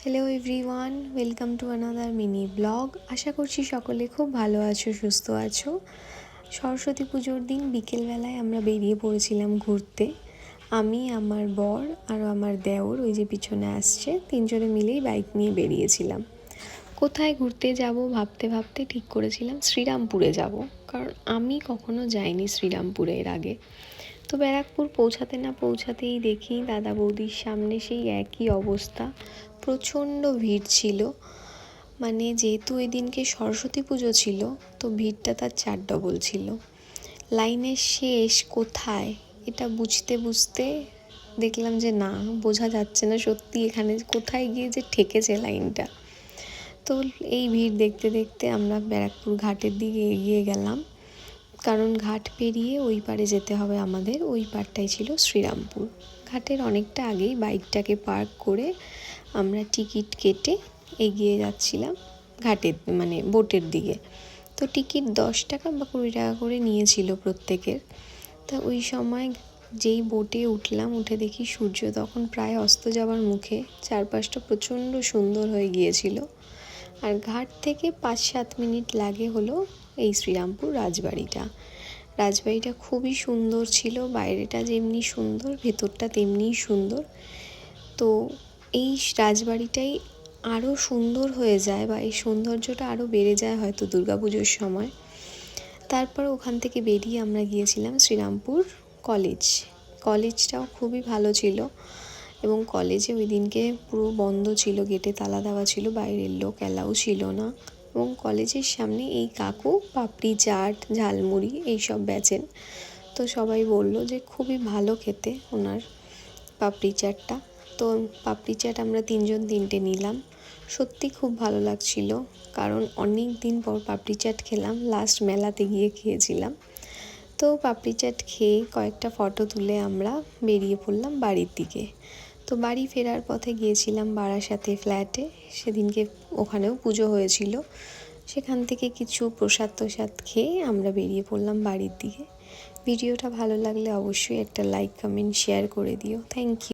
Hello everyone, welcome to another mini blog. আশা করছি সকলে খুব ভালো আছো, সুস্থ আছো। সরস্বতী পুজোর দিন বিকেলবেলায় আমরা বেরিয়ে পড়েছিলাম ঘুরতে। আমি, আমার বর আর আমার দেওর, ওই যে পিছনে আসছে, তিনজনে মিলেই বাইক নিয়ে বেরিয়েছিলাম। কোথায় ঘুরতে যাব ভাবতে ভাবতে ঠিক করেছিলাম শ্রীরামপুরে যাব, কারণ আমি কখনো যাইনি শ্রীরামপুরে এর আগে। তো ব্যারাকপুর পৌঁছাতে না পৌঁছাতেই দেখি দাদা বৌদির সামনে সেই একই অবস্থা, প্রচণ্ড ভিড় ছিল। মানে যেহেতু ওই দিনকে সরস্বতী পুজো ছিল, তো ভিড়টা তার 4 ডবল ছিল। লাইনের শেষ কোথায় এটা বুঝতে বুঝতে দেখলাম যে না, বোঝা যাচ্ছে না সত্যি এখানে কোথায় গিয়ে যে ঠেকেছে লাইনটা। তো এই ভিড় দেখতে দেখতে আমরা ব্যারাকপুর ঘাটের দিকে এগিয়ে গেলাম, কারণ ঘাট পেরিয়ে ওই পারে যেতে হবে আমাদের। ওই পারটাই ছিল শ্রীরামপুর। ঘাটের অনেকটা আগেই বাইকটাকে পার্ক করে আমরা টিকিট কেটে এগিয়ে যাচ্ছিলাম ঘাটের মানে বোটের দিকে। তো টিকিট 10 টাকা বা 20 টাকা করে নিয়েছিল প্রত্যেকের। তা ওই সময় যেই বোটে উঠলাম, উঠে দেখি সূর্য তখন প্রায় অস্ত যাওয়ার মুখে, চারপাশটা প্রচণ্ড সুন্দর হয়ে গিয়েছিল। আর ঘাট থেকে 5-7 মিনিট লাগে হলো এই শ্রীরামপুর রাজবাড়িটা খুবই সুন্দর ছিল। বাইরেটা যেমনি সুন্দর, ভেতরটা তেমনিই সুন্দর। তো এই রাজবাড়িটাই আরও সুন্দর হয়ে যায়, বা এই সৌন্দর্যটা আরও বেড়ে যায় হয়তো দুর্গাপুজোর সময়। তারপর ওখান থেকে বেরিয়ে আমরা গিয়েছিলাম শ্রীরামপুর কলেজটাও খুবই ভালো ছিল, এবং কলেজে ওই দিনকে পুরো বন্ধ ছিল, গেটে তালা দেওয়া ছিল, বাইরের লোক অ্যালাউ ছিল না। এবং কলেজের সামনে এই কাকু পাপড়ি চাট, ঝালমুড়ি এইসব বেচেন। তো সবাই বলল যে খুবই ভালো খেতে ওনার পাপড়ি চাটটা। তো পাপড়ি চাট আমরা 3জন 3টে নিলাম। সত্যি খুব ভালো লাগছিল, কারণ অনেক দিন পর পাপড়ি চাট খেলাম, লাস্ট মেলাতে গিয়ে খেয়েছিলাম। তো পাপড়ি চাট খেয়ে কয়েকটা ফটো তুলে আমরা বেরিয়ে পড়লাম বাড়ির দিকে। তো বাড়ি ফেরার পথে গিয়েছিলাম বারাসাতে ফ্ল্যাটে, সেদিনকে ওখানেও পুজো হয়েছিল। সেখান থেকে কিছু প্রসাদ খেয়ে আমরা বেরিয়ে পড়লাম বাড়ির দিকে। ভিডিওটা ভালো লাগলে অবশ্যই একটা লাইক, কমেন্ট, শেয়ার করে দিও। Thank you.